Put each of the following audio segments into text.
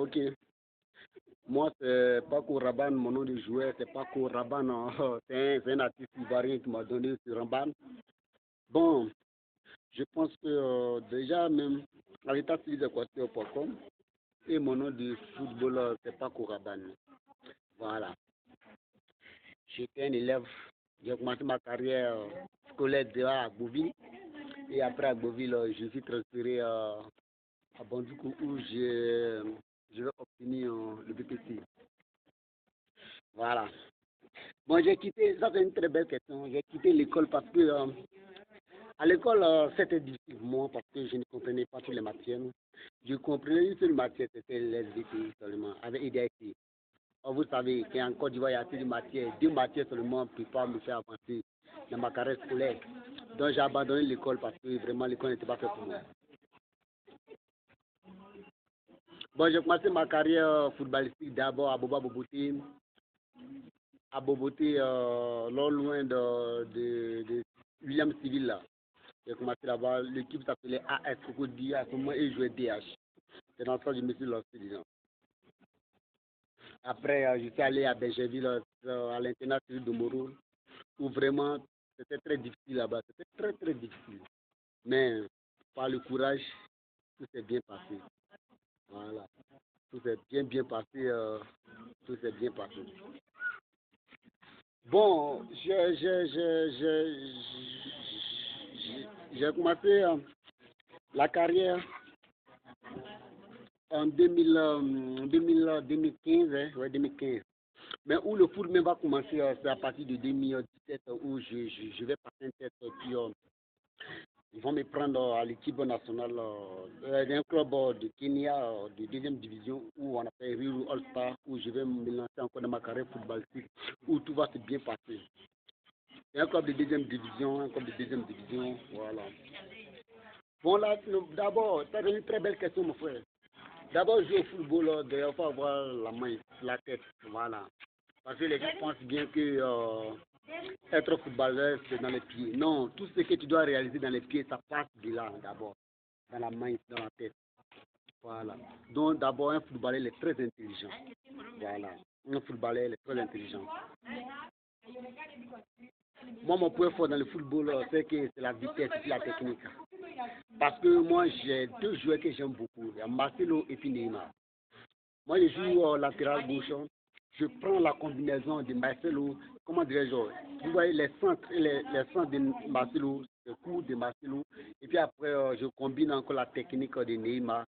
ok. Moi, c'est Paco Rabanne, mon nom de joueur, c'est Paco Rabanne. C'est un artiste ivoirien qui m'a donné ce Rabanne. Bon, je pense que déjà, même à l'état civil d'Equateur.com, et mon nom de football, c'est Paco Rabanne. Voilà. J'étais un élève. J'ai commencé ma carrière scolaire déjà à Bouville. Et après à Bouville, je suis transféré à Bandoukou où je vais obtenir le BPC. Voilà. Bon, j'ai quitté, ça c'est une très belle question. J'ai quitté l'école parce que à l'école, c'était difficile pour moi parce que je ne comprenais pas toutes les matières. Je comprenais une seule matière, c'était l'SVT seulement, avec IDIT. Vous savez qu'en Côte d'Ivoire, il y a assez de matières. 2 matières seulement ne peuvent pas me faire avancer dans ma carrière scolaire. Donc j'ai abandonné l'école parce que vraiment l'école n'était pas faite pour moi. Bon, j'ai commencé ma carrière footballistique d'abord à Boba Boboté. À Boboté, non loin de William Civil là. J'ai commencé là-bas. L'équipe s'appelait AS Cocody. À ce moment, ils jouaient DH. C'est dans ça que je me suis lancé, disons. Après, je suis allé à Benjerville, à l'internat de Moro, où vraiment c'était très difficile là-bas. C'était très, très difficile. Mais par le courage, tout s'est bien passé. Voilà. Tout s'est bien, bien passé. Tout s'est bien passé. Bon, j'ai commencé la carrière en 2015, hein, ouais, 2015. Mais où le foot même va commencer, c'est à partir de 2017 où je vais passer un test. Puis, ils vont me prendre à l'équipe nationale d'un club de Kenya, de deuxième division, où on appelle Riru All-Star, où je vais me lancer encore dans ma carrière footballistique, où tout va se bien passer. C'est un club de deuxième division, voilà. Bon, là, d'abord, c'est une très belle question, mon frère. D'abord, jouer au football, il faut avoir la main, la tête, voilà. Parce que les gens pensent bien que être footballeur, c'est dans les pieds. Non, tout ce que tu dois réaliser dans les pieds, ça passe de là d'abord. Dans la main, dans la tête. Voilà. Donc d'abord, un footballeur il est très intelligent. Voilà. Un footballeur il est très intelligent. Moi, mon point fort dans le football, c'est que c'est la vitesse et la technique. Parce que moi, j'ai 2 joueurs que j'aime beaucoup. Il y a Marcelo et puis Neymar. Moi, je joue latéral gauche. Je prends la combinaison de Marcelo. Comment dirais-je? Vous voyez les centres, les centres de Marcelo, le coup de Marcelo. Et puis après, je combine encore la technique de Neymar.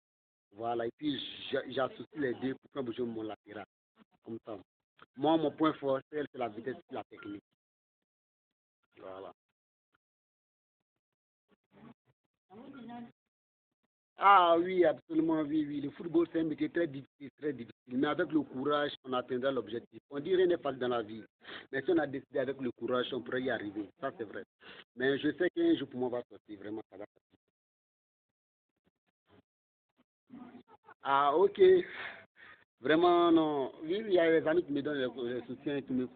Voilà. Et puis, j'associe les deux pour faire bouger mon latéral. Comme ça. Moi, mon point fort, c'est la vitesse et la technique. Voilà. Ah oui, absolument, oui, oui. Le football, c'est un métier très difficile, très difficile. Mais avec le courage, on atteindra l'objectif. On dit rien n'est facile dans la vie. Mais si on a décidé avec le courage, on pourrait y arriver. Ça, c'est vrai. Mais je sais qu'un jour, pour moi, va sortir. Vraiment, ça va sortir. Ah, ok. Vraiment, non. Oui, il y a des amis qui me donnent des soutiens, qui me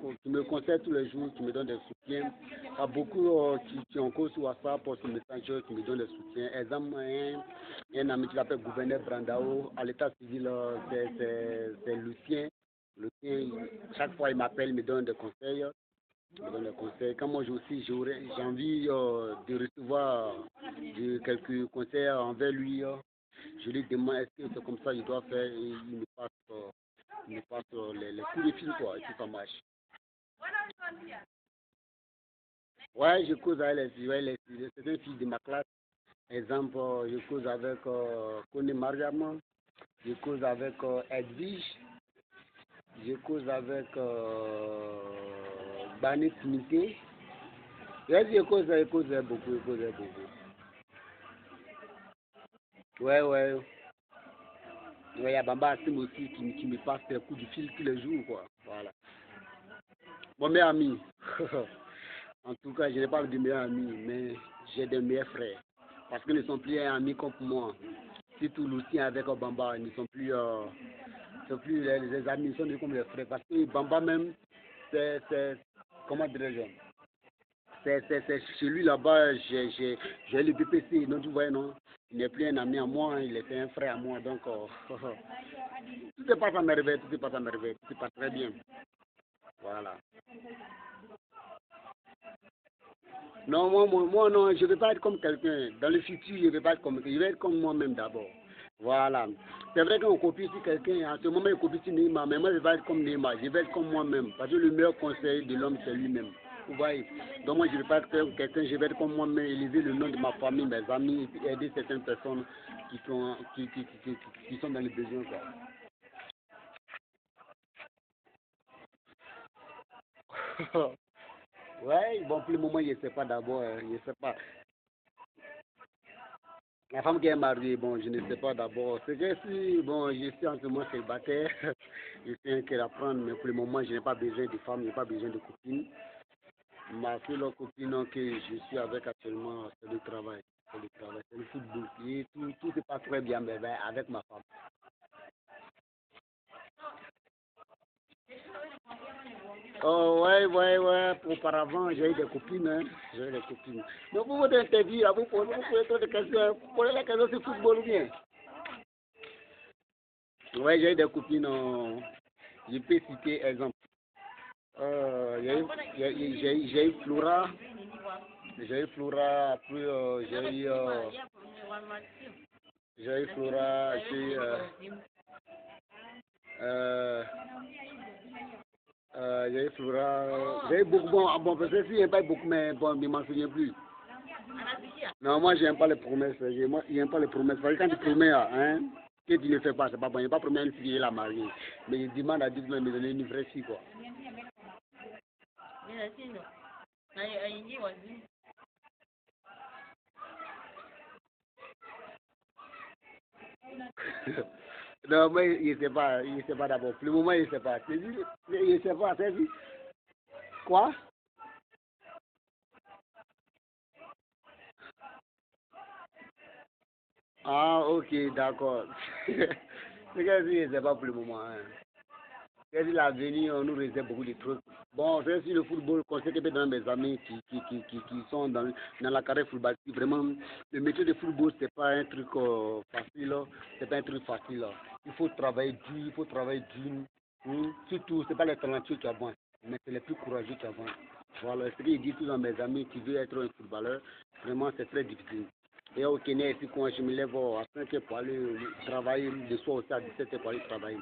conseillent tous les jours, qui me donnent des soutiens. Il y a beaucoup qui ont cause sur WhatsApp, sur Messenger, qui me donnent des soutiens. Exemple, un ami qui s'appelle gouverneur Brandao, à l'état civil, c'est Lucien. Lucien, chaque fois, il m'appelle, il me donne des conseils. Il me donne des conseils. Quand moi, aussi, j'ai envie de recevoir quelques conseils envers lui. Je lui demande est-ce que c'est comme ça que je dois faire et il me passe les coups de fil quoi, et puis ça marche. Ouais, je cause avec c'est une fille de ma classe. Exemple, je cause avec Kone Mariam, je cause avec Edwige, je cause avec Bani Timité. Je cause beaucoup, je cause beaucoup. Ouais, ouais. Ouais, il y a Bamba Assim aussi qui me passe des coups de fil tous les jours, quoi. Voilà. Mon meilleur ami. En tout cas, je n'ai pas de meilleurs amis, mais j'ai des meilleurs frères. Parce qu'ils ne sont plus amis comme moi. Surtout Lucien avec Bamba, ils ne sont plus, les amis, ils sont devenus comme les frères. Parce que Bamba même, c'est comment dirais-je, c'est chez lui là-bas, j'ai le BPC, non, tu vois, non. il n'est plus un ami à moi, il était un frère à moi. Donc, tout se passe à merveille, tout se passe à merveille, tout se passe très bien. Voilà. Non, moi, non, je ne vais pas être comme quelqu'un. Dans le futur, je ne vais pas être comme quelqu'un. Je vais être comme moi-même d'abord. Voilà. C'est vrai qu'on copie sur quelqu'un. À ce moment, il copie sur Neymar. Mais moi, je vais pas être comme Neymar. Je vais être comme moi-même. Parce que le meilleur conseil de l'homme, c'est lui-même. Vous voyez. Donc, moi, je ne vais pas être comme quelqu'un. Je vais être comme moi-même. Élever le nom de ma famille, mes amis, et puis aider certaines personnes qui sont dans les besoins. Quoi. Ouais, bon, pour le moment, je ne sais pas d'abord. Je ne sais pas. La femme qui est mariée, bon, je ne sais pas d'abord. C'est que si, bon, je suis en ce moment célibataire, je suis inquiet à prendre, mais pour le moment, je n'ai pas besoin de femme, je n'ai pas besoin de copine. Ma seule copine que je suis avec actuellement, c'est le travail. C'est le travail, c'est le football. Et tout se passe très bien, mais ben, avec ma femme. Oh, ouais, ouais, ouais. Auparavant, j'ai eu des copines, hein. J'ai eu des copines. Mais pour votre interview, là, vous posez trop de questions. Vous posez la question sur le football ou bien? Ouais, j'ai eu des copines. Je peux citer exemple. J'ai eu Flora, puis j'ai eu Flora, euh, j'ai eu Flora, j'ai eu beaucoup, bon, parce que si, il n'y a pas beaucoup, mais bon, je ne m'en souviens plus. Non, moi, j'aime pas les promesses, moi, j'aime pas les promesses, parce que quand tu promets, hein, que tu ne fais pas, c'est pas bon, il n'y a pas promis à une fille, la mariée, mais il demande à Dieu de me donner une vraie fille, quoi. Non, moi, il ne sait pas d'abord. Pour le moment, il ne sait pas. Il ne sait pas, c'est dit. Quoi? Ah, ok, d'accord. C'est que il ne sait pas pour le moment. Hein. C'est l'avenir, on nous réserve beaucoup de trucs. Bon, c'est sur le football, qu'on sait que dans mes amis qui sont dans la carrière footballistique, vraiment, le métier de football, c'est pas un truc facile, c'est pas un truc facile. Il faut travailler dur, il faut travailler dur. Surtout, c'est pas les talentueux qui avancent, mais c'est les plus courageux qui avancent. Voilà, ce qu'ils disent tous dans mes amis qui veulent être un footballeur, vraiment, c'est très difficile. Et au Kenya, ici, quand je me lève à 5 heures pour aller travailler, le soir aussi à 17 heures pour aller travailler.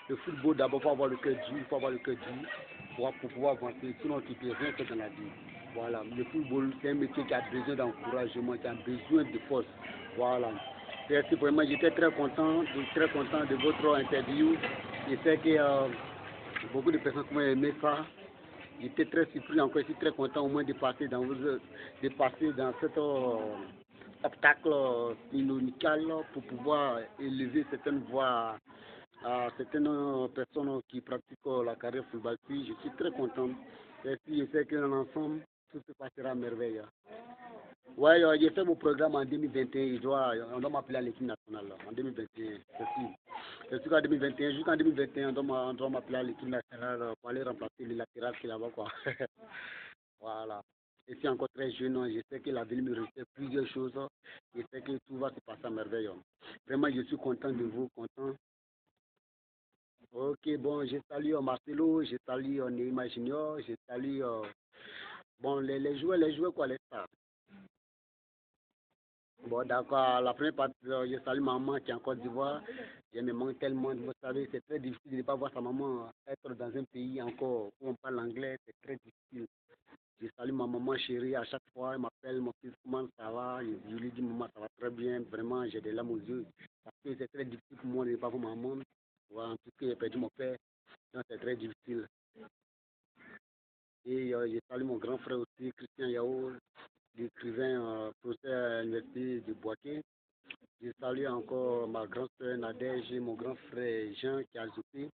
Le football, d'abord, il faut avoir le cœur dur, il faut avoir le cœur dur pour pouvoir avancer. Sinon, tu ne peux rien faire dans la vie. Voilà, le football, c'est un métier qui a besoin d'encouragement, qui a besoin de force. Voilà. C'est vraiment, j'étais très content de votre interview. Je sais que beaucoup de personnes qui ont aimé ça. J'étais très surpris, encore ici, très content au moins de passer dans cet obstacle synodical pour pouvoir élever certaines voix à certaines personnes qui pratiquent la carrière footballistique. Je suis très content. Et puis, je sais qu'en ensemble, tout se passera à merveille. Ouais, j'ai fait mon programme en 2021. On doit m'appeler à l'équipe nationale en 2021. C'est sûr. C'est sûr qu'en 2021, jusqu'en 2021, on doit m'appeler à l'équipe nationale pour aller remplacer le latéral qui est là-bas. Quoi. Voilà. Je suis encore très jeune. Je sais que la ville me réserve plusieurs choses. Je sais que tout va se passer à merveille. Vraiment, je suis content de vous, content. Ok, bon, je salue Marcelo, je salue Neymar Junior, je salue bon, les joueurs quoi, les stars. Bon, d'accord. La première partie, je salue maman qui est en Côte d'Ivoire. Je me manque tellement. Vous savez, c'est très difficile de ne pas voir sa maman être dans un pays encore où on parle anglais. C'est très difficile. Je salue ma maman chérie. À chaque fois, elle m'appelle, mon fils, comment ça va? Je lui dis, maman, ça va très bien. Vraiment, j'ai des larmes aux yeux. Parce que c'est très difficile pour moi de ne pas voir maman. Voilà, en tout cas, j'ai perdu mon père. Donc, c'est très difficile. Et je salue mon grand frère aussi, Christian Yao, l'écrivain professeur à l'université de Boaké. Je salue encore ma grande soeur Nadège et mon grand frère Jean qui a ajouté.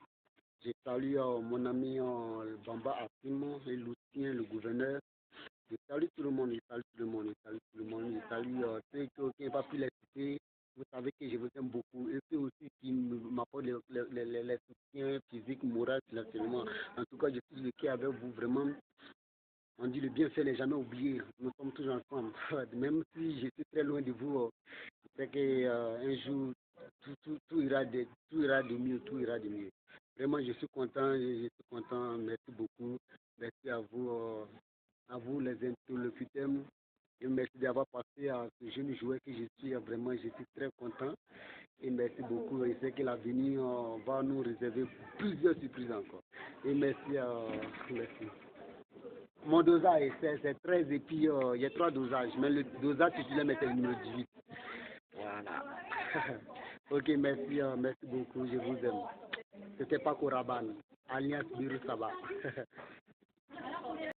Je salue mon ami Bamba Assimo et Lucien, le gouverneur. Je salue tout le monde, je salue tout le monde, je salue tout le monde. Je salue ceux qui n'ont pas pu les citer. Vous savez que je vous aime beaucoup. Et ceux aussi qui m'apportent les soutiens physiques, moraux, financièrement. En tout cas, je suis le cœur avec vous vraiment. On dit le bienfait n'est jamais oublié. Nous sommes toujours ensemble. Même si je suis très loin de vous, je sais que un jour, tout ira de mieux, tout ira de mieux. Vraiment, je suis content, je suis content. Merci beaucoup. Merci à vous les interlocuteurs. Et merci d'avoir passé à ce jeune joueur que je suis. Vraiment, je suis très content. Et merci beaucoup. Et c'est que l'avenir va nous réserver plusieurs surprises encore. Et merci. Merci. Mon dosage, c'est 13 et puis il y a 3 dosages. Mais le dosage titulaire, c'est le numéro 18. Voilà. Ok, merci, merci beaucoup. Je vous aime. C'était pas Koraban. Alliance Biru Saba.